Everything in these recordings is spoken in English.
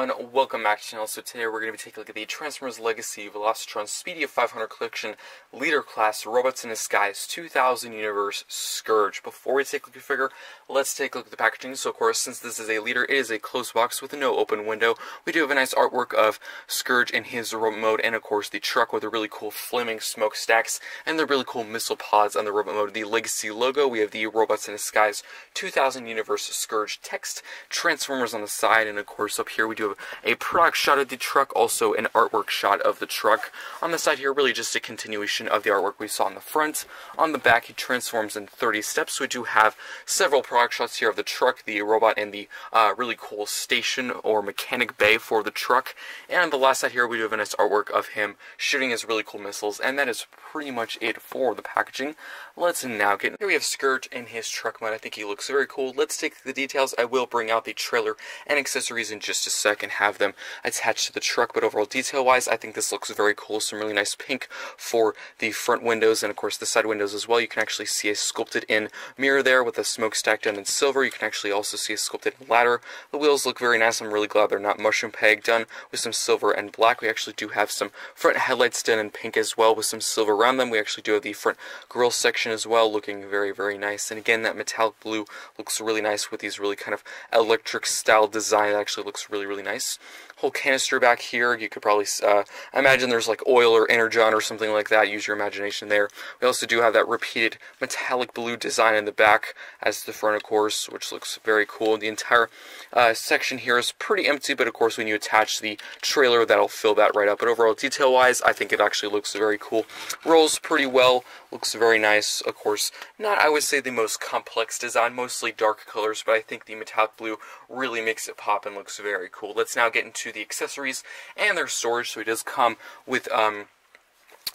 everyone, welcome back to the channel. So today we're going to be taking a look at the Transformers Legacy Velocitron Speedia 500 Collection Leader Class Robots in Disguise 2000 Universe Scourge. Before we take a look at the figure, let's take a look at the packaging. So of course, since this is a leader, it is a closed box with no open window. We do have a nice artwork of Scourge in his robot mode, and of course the truck with the really cool flaming smokestacks and the really cool missile pods on the robot mode. The Legacy logo, we have the Robots in Disguise 2000 Universe Scourge text, Transformers on the side, and of course up here we do have a product shot of the truck, also an artwork shot of the truck. On the side here, really just a continuation of the artwork we saw on the front. On the back, he transforms in 30 steps. We do have several product shots here of the truck, the robot, and the really cool station or mechanic bay for the truck. And on the last side here, we do have a nice artwork of him shooting his really cool missiles, and that is pretty much it for the packaging. Let's now get here. We have Scourge in his truck mode. I think he looks very cool. Let's take the details. I will bring out the trailer and accessories in just a sec and have them attached to the truck, but overall detail wise I think this looks very cool. Some really nice pink for the front windows and of course the side windows as well. You can actually see a sculpted in mirror there with a smokestack done in silver. You can actually also see a sculpted ladder. The wheels look very nice. I'm really glad they're not mushroom peg, done with some silver and black. We actually do have some front headlights done in pink as well with some silver around them. We actually do have the front grille section as well, looking very nice. And again, that metallic blue looks really nice with these really kind of electric style design. It actually looks really nice. Whole canister back here, you could probably imagine there's like oil or energon or something like that. Use your imagination there. We also do have that repeated metallic blue design in the back as the front, of course, which looks very cool. The entire section here is pretty empty, but of course when you attach the trailer, that'll fill that right up. But overall, detail-wise, I think it actually looks very cool. Rolls pretty well, looks very nice. Of course, not, I would say, the most complex design, mostly dark colors, but I think the metallic blue really makes it pop and looks very cool. Let's now get into the accessories and their storage. So he does come with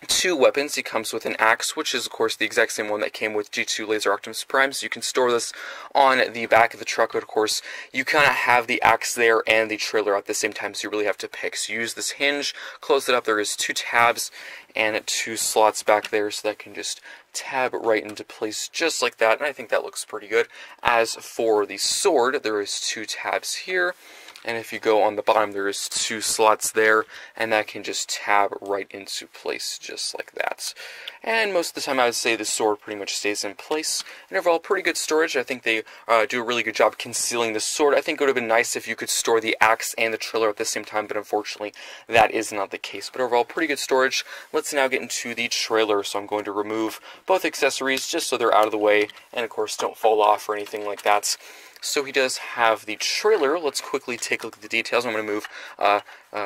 two weapons. He comes with an axe, which is of course the exact same one that came with G2 Laser Optimus Prime, so you can store this on the back of the truck. But of course you kind of have the axe there and the trailer at the same time, so you really have to pick. So you use this hinge, close it up. There is two tabs and two slots back there, so that can just tab right into place just like that, and I think that looks pretty good. As for the sword, there is two tabs here, and if you go on the bottom, there is two slots there, and that can just tab right into place just like that. And most of the time I would say the sword pretty much stays in place. And overall, pretty good storage. I think they do a really good job concealing the sword. I think it would have been nice if you could store the axe and the trailer at the same time, but unfortunately that is not the case. But overall, pretty good storage. Let's now get into the trailer. So I'm going to remove both accessories just so they're out of the way, and of course don't fall off or anything like that. So he does have the trailer. Let's quickly take a look at the details. I'm going to move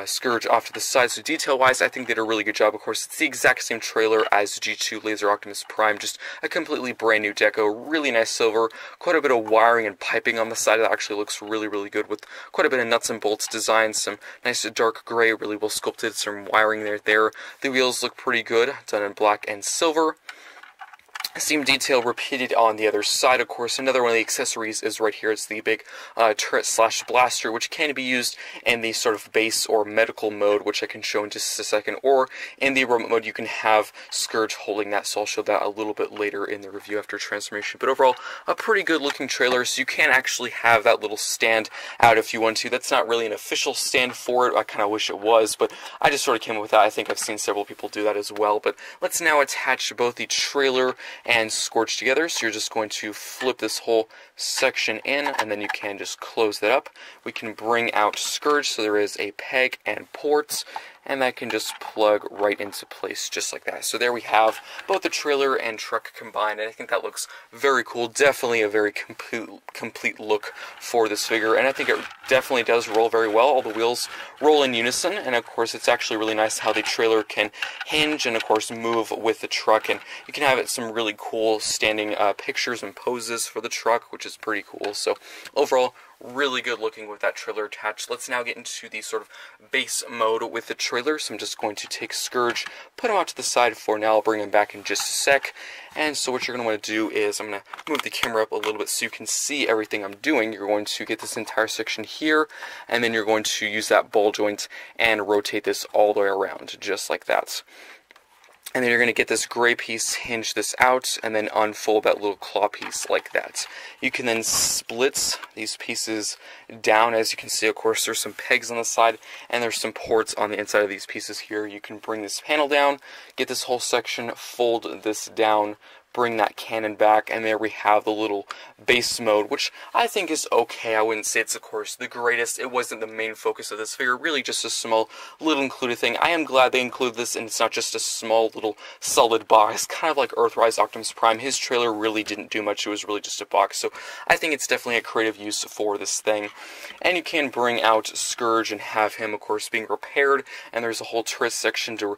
Scourge off to the side. So detail-wise, I think they did a really good job. Of course, it's the exact same trailer as G2 Laser Optimus Prime, just a completely brand new deco. Really nice silver, quite a bit of wiring and piping on the side. That actually looks really good with quite a bit of nuts and bolts design. Some nice dark gray, really well sculpted, some wiring there. The wheels look pretty good, done in black and silver. Same detail repeated on the other side. Of course, another one of the accessories is right here. It's the big turret slash blaster, which can be used in the sort of base or medical mode, which I can show in just a second, or in the remote mode you can have Scourge holding that, so I'll show that a little bit later in the review after transformation. But overall, a pretty good looking trailer, so you can actually have that little stand out if you want to. That's not really an official stand for it. I kind of wish it was, but I just sort of came up with that. I think I've seen several people do that as well. But let's now attach both the trailer and Scourge together. So you're just going to flip this whole section in, and then you can just close that up. We can bring out Scourge, so there is a peg and ports, and that can just plug right into place just like that. So there we have both the trailer and truck combined, and I think that looks very cool. Definitely a very complete look for this figure, and I think it definitely does roll very well. All the wheels roll in unison, and of course it's actually really nice how the trailer can hinge and of course move with the truck, and you can have some really cool standing pictures and poses for the truck, which is pretty cool. So overall, really good looking with that trailer attached. Let's now get into the sort of base mode with the trailer. So I'm just going to take Scourge, put him out to the side for now. I'll bring him back in just a sec. And so what you're going to want to do is I'm going to move the camera up a little bit so you can see everything I'm doing. You're going to get this entire section here, and then you're going to use that ball joint and rotate this all the way around, just like that. And then you're going to get this gray piece, hinge this out, and then unfold that little claw piece like that. You can then split these pieces down. As you can see, of course, there's some pegs on the side, and there's some ports on the inside of these pieces here. You can bring this panel down, get this whole section, fold this down, bring that cannon back, and there we have the little base mode, which I think is okay. I wouldn't say it's, of course, the greatest. It wasn't the main focus of this figure, really just a small little included thing. I am glad they include this, and it's not just a small little solid box, kind of like Earthrise Optimus Prime. His trailer really didn't do much. It was really just a box, so I think it's definitely a creative use for this thing. And you can bring out Scourge and have him, of course, being repaired, and there's a whole turret section to,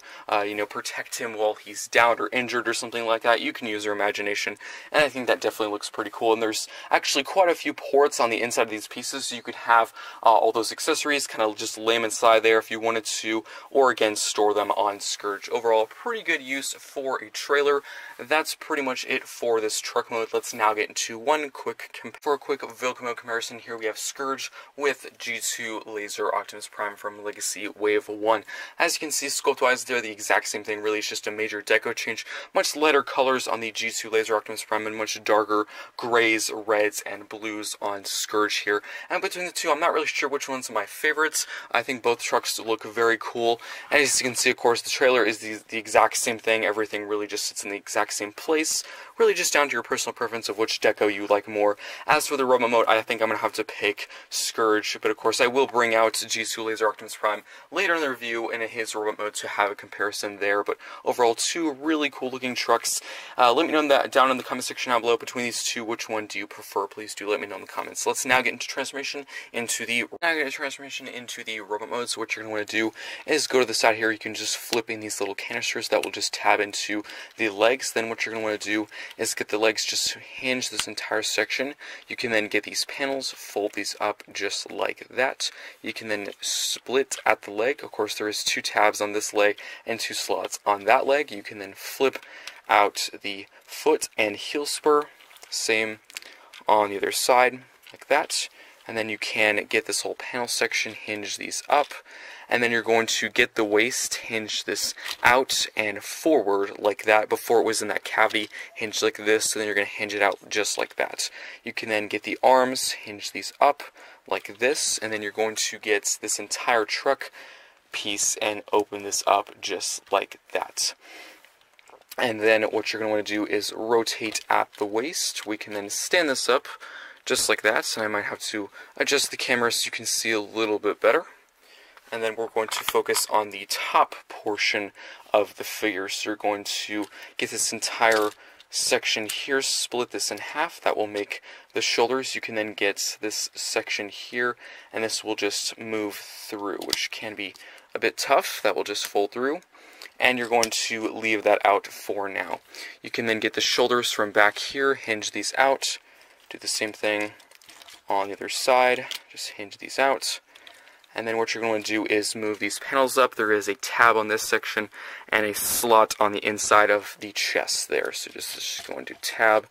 protect him while he's downed or injured or something like that. You can use your imagination, and I think that definitely looks pretty cool. And there's actually quite a few ports on the inside of these pieces, so you could have all those accessories kind of just lay them inside there if you wanted to, or again store them on Scourge. Overall, pretty good use for a trailer. That's pretty much it for this truck mode. Let's now get into a quick vehicle mode comparison. Here we have Scourge with G2 Laser Optimus Prime from Legacy Wave 1. As you can see, sculpt-wise, they're the exact same thing. Really, it's just a major deco change. Much lighter colors on the G2 Laser Optimus Prime and much darker grays, reds, and blues on Scourge here. And between the two, I'm not really sure which one's my favorites. I think both trucks look very cool. And as you can see, of course, the trailer is the exact same thing. Everything really just sits in the exact same place. Really just down to your personal preference of which deco you like more. As for the robot mode, I think I'm going to have to pick Scourge. But of course, I will bring out G2 Laser Optimus Prime later in the review in his robot mode to have a comparison there. But overall, two really cool looking trucks. Let me know that down in the comment section down below. Between these two, which one do you prefer? Please do let me know in the comments. Let's now get into transformation into the robot mode. So what you're going to want to do is go to the side here. You can just flip in these little canisters that will just tab into the legs. Then what you're going to want to do is get the legs just to hinge this entire section. You can then get these panels, fold these up just like that. You can then split at the leg. Of course, there is two tabs on this leg and two slots on that leg. You can then flip out the foot and heel spur, same on the other side like that. And then you can get this whole panel section, hinge these up, and then you're going to get the waist, hinge this out and forward like that. Before it was in that cavity, hinge like this, so then you're going to hinge it out just like that. You can then get the arms, hinge these up like this, and then you're going to get this entire truck piece and open this up just like that. And then what you're going to want to do is rotate at the waist. We can then stand this up just like that. So I might have to adjust the camera so you can see a little bit better. And then we're going to focus on the top portion of the figure. So you're going to get this entire section here, split this in half. That will make the shoulders. You can then get this section here, and this will just move through, which can be a bit tough. That will just fold through. And you're going to leave that out for now. You can then get the shoulders from back here, hinge these out, do the same thing on the other side, just hinge these out. And then what you're going to do is move these panels up. There is a tab on this section and a slot on the inside of the chest there. So just going to tab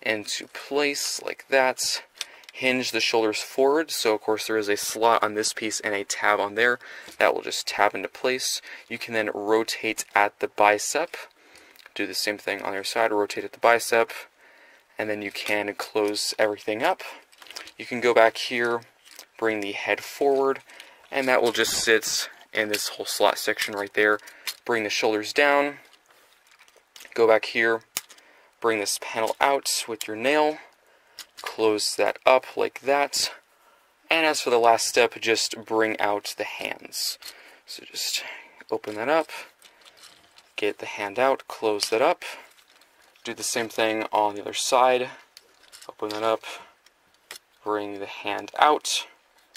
into place like that. Hinge the shoulders forward, so of course there is a slot on this piece and a tab on there. That will just tab into place. You can then rotate at the bicep. Do the same thing on your side, rotate at the bicep. And then you can close everything up. You can go back here, bring the head forward, and that will just sit in this whole slot section right there. Bring the shoulders down, go back here, bring this panel out with your nail, close that up like that, and as for the last step, just bring out the hands. So just open that up, get the hand out, close that up, do the same thing on the other side, open that up, bring the hand out,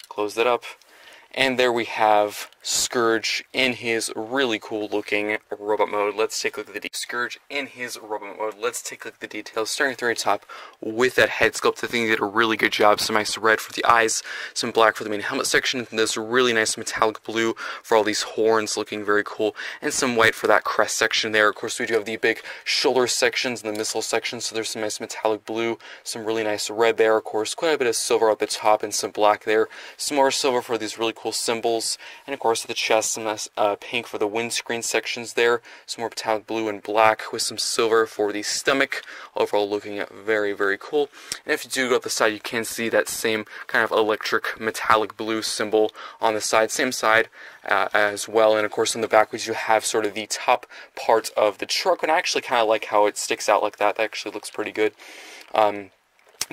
close that up, and there we have Scourge in his really cool looking robot mode. Let's take a look at the details. Scourge in his robot mode. Let's take a look at the details. Starting at the very top with that head sculpt. I think they did a really good job. Some nice red for the eyes, some black for the main helmet section, and this really nice metallic blue for all these horns, looking very cool, and some white for that crest section there. Of course, we do have the big shoulder sections and the missile sections, so there's some nice metallic blue, some really nice red there, of course, quite a bit of silver at the top and some black there, some more silver for these really cool symbols. And of course, the chest, some nice pink for the windscreen sections there. Some more metallic blue and black with some silver for the stomach. Overall, looking at very, very cool. And if you do go up the side, you can see that same kind of electric metallic blue symbol on the side, same side as well. And of course, on the back, we do have sort of the top part of the truck, and I actually kind of like how it sticks out like that. That actually looks pretty good.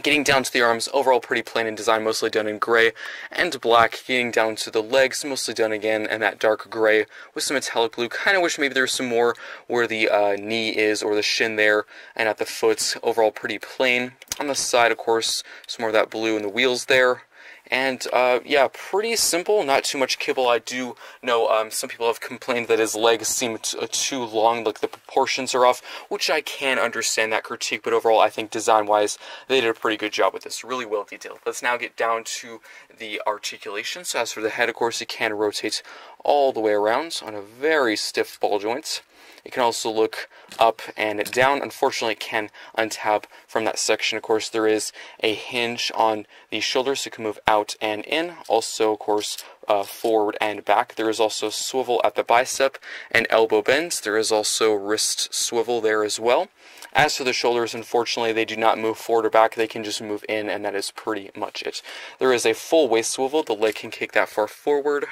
Getting down to the arms, overall pretty plain in design, mostly done in gray and black. Getting down to the legs, mostly done again in that dark gray with some metallic blue. Kind of wish maybe there's some more where the knee is or the shin there, and at the foot, overall pretty plain. On the side, of course, some more of that blue in the wheels there. And, yeah, pretty simple, not too much kibble. I do know some people have complained that his legs seem too long, like the proportions are off, which I can understand that critique, but overall I think design-wise they did a pretty good job with this, really well detailed. Let's now get down to the articulation. So as for the head, of course, it can rotate all the way around on a very stiff ball joint. It can also look up and down. Unfortunately, it can untab from that section. Of course, there is a hinge on the shoulders, so it can move out and in. Also, of course, forward and back. There is also swivel at the bicep and elbow bends. There is also wrist swivel there as well. As for the shoulders, unfortunately, they do not move forward or back. They can just move in, and that is pretty much it. There is a full waist swivel. The leg can kick that far forward,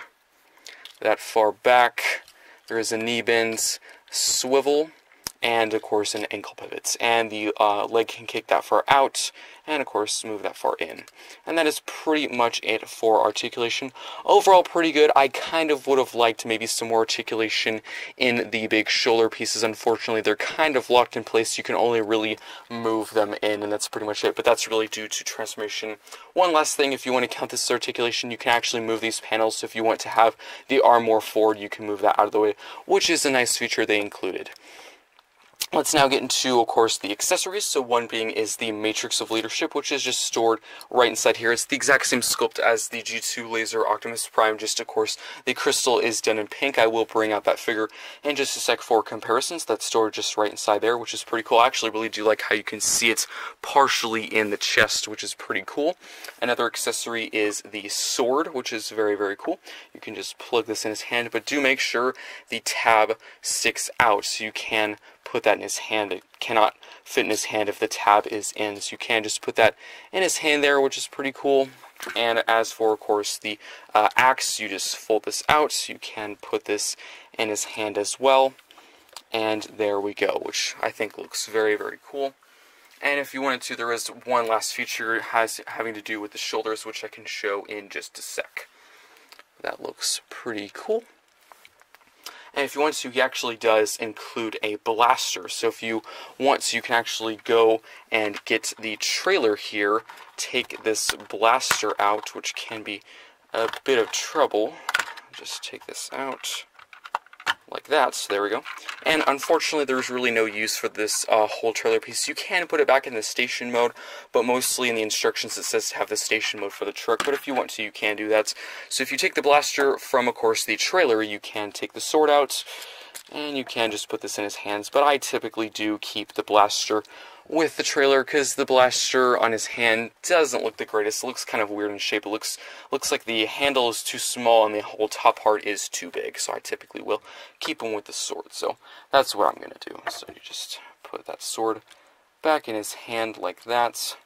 that far back. There is a knee bend, swivel, and of course an ankle pivot, and the leg can kick that far out, and of course move that far in. And that is pretty much it for articulation. Overall pretty good. I kind of would have liked maybe some more articulation in the big shoulder pieces. Unfortunately, they're kind of locked in place. You can only really move them in, and that's pretty much it, but that's really due to transformation. One last thing, if you want to count this as articulation, you can actually move these panels. So if you want to have the arm more forward, you can move that out of the way, which is a nice feature they included. Let's now get into, of course, the accessories. So one being is the Matrix of Leadership, which is just stored right inside here. It's the exact same sculpt as the G2 Laser Optimus Prime, just, of course, the crystal is done in pink. I will bring out that figure in just a sec for comparisons. That's stored just right inside there, which is pretty cool. I actually really do like how you can see it partially in the chest, which is pretty cool. Another accessory is the sword, which is very, very cool. You can just plug this in his hand, but do make sure the tab sticks out so you can put that in his hand. It cannot fit in his hand if the tab is in, so you can just put that in his hand there, which is pretty cool. And as for, of course, the axe, you just fold this out, so you can put this in his hand as well. And there we go, which I think looks very, very cool. And if you wanted to, there is one last feature having to do with the shoulders, which I can show in just a sec. That looks pretty cool. And if you want to, he actually does include a blaster. So if you want to, you can actually go and get the trailer here, take this blaster out, which can be a bit of trouble. Just take this out like that, so there we go. And unfortunately, there's really no use for this whole trailer piece. You can put it back in the station mode, but mostly in the instructions it says to have the station mode for the truck, but if you want to, you can do that. So if you take the blaster from, of course, the trailer, you can take the sword out, and you can just put this in his hands, but I typically do keep the blaster with the trailer because the blaster on his hand doesn't look the greatest. It looks kind of weird in shape. It looks like the handle is too small and the whole top part is too big, so I typically will keep him with the sword. So that's what I'm going to do. So you just put that sword back in his hand like that,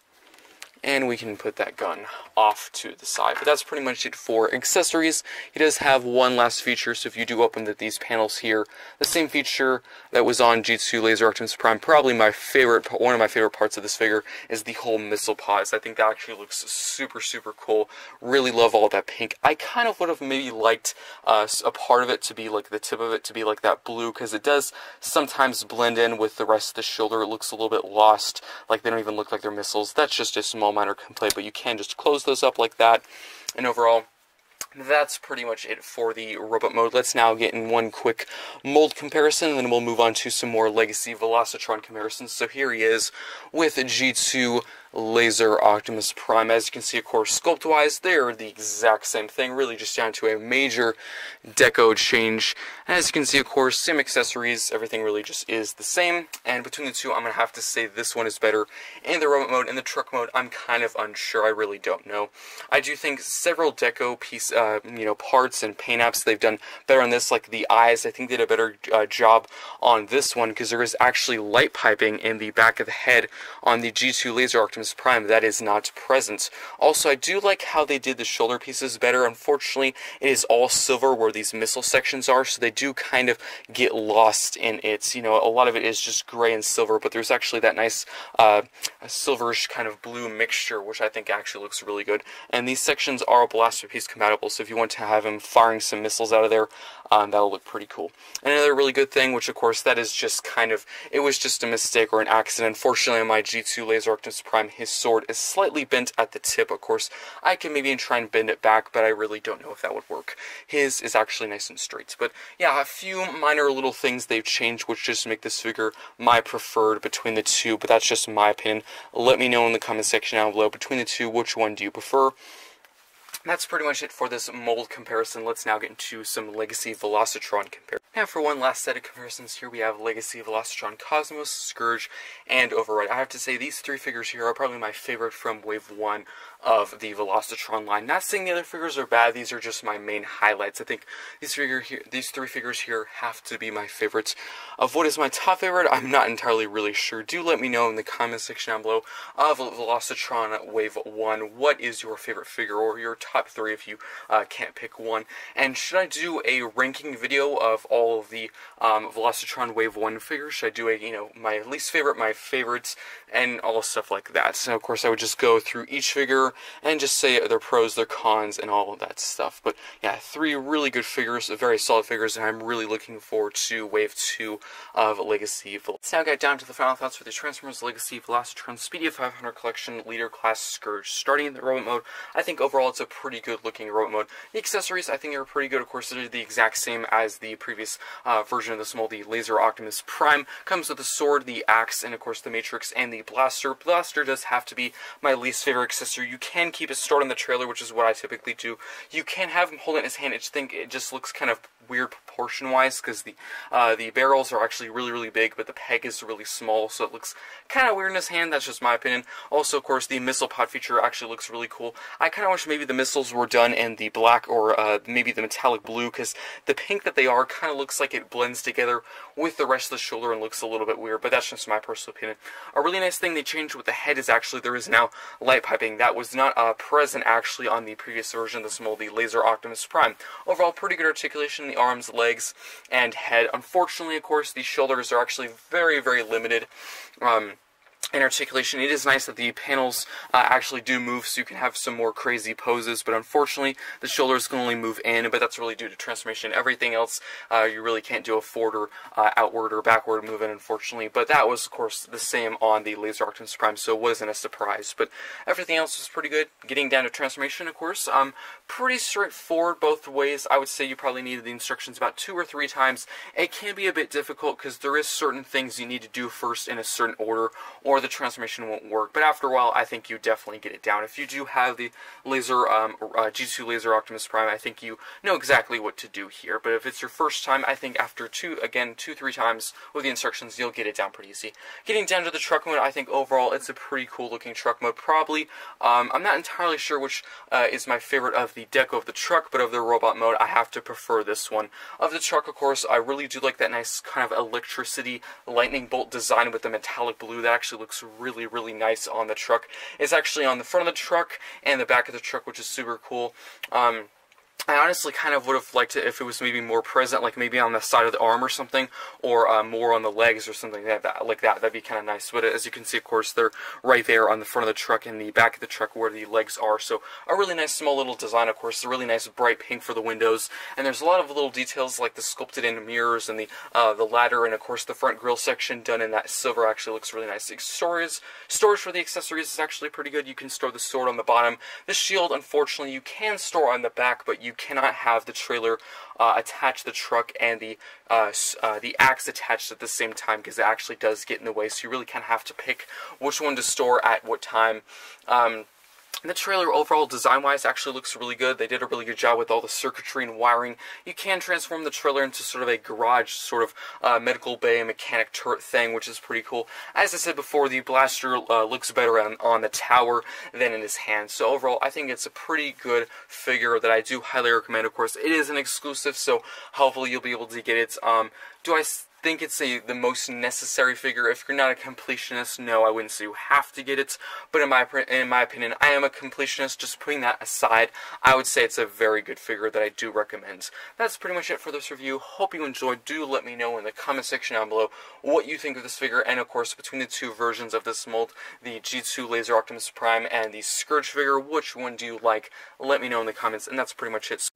and we can put that gun off to the side. But that's pretty much it for accessories. He does have one last feature, so if you do open these panels here, the same feature that was on G2 Laser Optimus Prime, probably one of my favorite parts of this figure is the whole missile pods. I think that actually looks super, super cool. Really love all that pink. I kind of would have maybe liked a part of it to be like the tip of it to be like that blue, because it does sometimes blend in with the rest of the shoulder. It looks a little bit lost, like they don't even look like they're missiles. That's just a small minor complaint, but you can just close those up like that. And overall, that's pretty much it for the robot mode. Let's now get in one quick mold comparison, and then we'll move on to some more legacy Velocitron comparisons. So here he is with a G2 Laser Optimus Prime. As you can see, of course, sculpt-wise, they're the exact same thing, really just down to a major deco change. And as you can see, of course, same accessories, everything really just is the same. And between the two, I'm going to have to say this one is better. In the robot mode, in the truck mode, I'm kind of unsure. I really don't know. I do think several deco piece, parts and paint apps they've done better on this, like the eyes. I think they did a better job on this one because there is actually light piping in the back of the head on the G2 Laser Optimus Prime that is not present. Also, I do like how they did the shoulder pieces better. Unfortunately, it is all silver where these missile sections are, so they do kind of get lost in it. You know, a lot of it is just gray and silver, but there's actually that nice silverish kind of blue mixture, which I think actually looks really good. And these sections are blaster piece compatible, so if you want to have him firing some missiles out of there, that'll look pretty cool. And another really good thing, which of course that is just kind of, it was just a mistake or an accident. Unfortunately, on my G2 Laser Optimus Prime, his sword is slightly bent at the tip. Of course, I can maybe try and bend it back, but I really don't know if that would work. His is actually nice and straight. But yeah, a few minor little things they've changed, which just make this figure my preferred between the two, but that's just my opinion. Let me know in the comment section down below, between the two, which one do you prefer? That's pretty much it for this mold comparison. Let's now get into some Legacy Velocitron comparison. Now for one last set of comparisons, here we have Legacy Velocitron Cosmos, Scourge, and Override. I have to say these three figures here are probably my favorite from Wave 1 of the Velocitron line. Not saying the other figures are bad, these are just my main highlights. I think these three figures here have to be my favorites. Of what is my top favorite, I'm not entirely really sure. Do let me know in the comment section down below of Velocitron Wave 1. What is your favorite figure, or your top three if you can't pick one? And should I do a ranking video of all of the Velocitron Wave 1 figures? Should I do a, my least favorite, my favorites, and all stuff like that? So of course I would just go through each figure and just say their pros, their cons, and all of that stuff. But yeah, three really good figures, very solid figures, and I'm really looking forward to Wave 2 of Legacy Velocitron. Let's now get down to the final thoughts for the Transformers Legacy Velocitron Speedia 500 Collection Leader Class Scourge. Starting in the robot mode, I think overall it's a pretty good looking robot mode. The accessories I think are pretty good. Of course, they're the exact same as the previous version of this mold, the Laser Optimus Prime. Comes with the sword, the axe, and of course the Matrix and the blaster. Blaster does have to be my least favorite accessory. You can keep it stored in the trailer, which is what I typically do. You can have him hold it in his hand. I just think it just looks kind of weird proportion-wise, because the barrels are actually really big, but the peg is really small, so it looks kind of weird in his hand. That's just my opinion. Also, of course, the missile pod feature actually looks really cool. I kind of wish maybe the missiles were done in the black or maybe the metallic blue, because the pink that they are kind of looks like it blends together with the rest of the shoulder and looks a little bit weird, but that's just my personal opinion. A really nice thing they changed with the head is actually there is now light piping. That was not present actually on the previous version of this mold, the Laser Optimus Prime. Overall, pretty good articulation in the arms, legs, and head. Unfortunately, of course, the shoulders are actually very limited in articulation. It is nice that the panels actually do move, so you can have some more crazy poses, but unfortunately the shoulders can only move in, but that's really due to transformation. Everything else you really can't do a forward or outward or backward movement, unfortunately, but that was of course the same on the Laser Optimus Prime, so it wasn't a surprise. But everything else was pretty good. Getting down to transformation, of course, pretty straightforward both ways. I would say you probably needed the instructions about 2 or 3 times. It can be a bit difficult because there is certain things you need to do first in a certain order, or the transformation won't work, but after a while I think you definitely get it down. If you do have the G2 Laser Optimus Prime, I think you know exactly what to do here. But if it's your first time, I think after 2-3 times with the instructions, you'll get it down pretty easy. Getting down to the truck mode, I think overall it's a pretty cool looking truck mode. Probably, I'm not entirely sure which is my favorite of the deco of the truck, but of the robot mode, I have to prefer this one. Of the truck, of course, I really do like that nice kind of electricity lightning bolt design with the metallic blue. That actually looks really nice on the truck. It's actually on the front of the truck and the back of the truck, which is super cool. I honestly kind of would have liked it if it was maybe more present, like maybe on the side of the arm or something, or more on the legs or something like that. That'd be kind of nice. But as you can see, of course, they're right there on the front of the truck and the back of the truck where the legs are. So a really nice small little design, of course. A really nice bright pink for the windows. And there's a lot of little details like the sculpted in mirrors and the ladder, and of course the front grille section done in that silver actually looks really nice. Storage for the accessories is actually pretty good. You can store the sword on the bottom. The shield, unfortunately, you can store on the back, but you cannot have the trailer attach the truck and the axe attached at the same time, because it actually does get in the way, so you really kind of have to pick which one to store at what time. The trailer overall, design-wise, actually looks really good. They did a really good job with all the circuitry and wiring. You can transform the trailer into sort of a garage, sort of medical bay and mechanic turret thing, which is pretty cool. As I said before, the blaster looks better on the tower than in his hand. So overall, I think it's a pretty good figure that I do highly recommend. Of course, it is an exclusive, so hopefully you'll be able to get it. Do I think it's the most necessary figure? If you're not a completionist, no, I wouldn't say you have to get it, but in my opinion, I am a completionist. Just putting that aside, I would say it's a very good figure that I do recommend. That's pretty much it for this review. Hope you enjoyed. Do let me know in the comment section down below what you think of this figure, and of course, between the two versions of this mold, the G2 Laser Optimus Prime and the Scourge figure, which one do you like? Let me know in the comments, and that's pretty much it.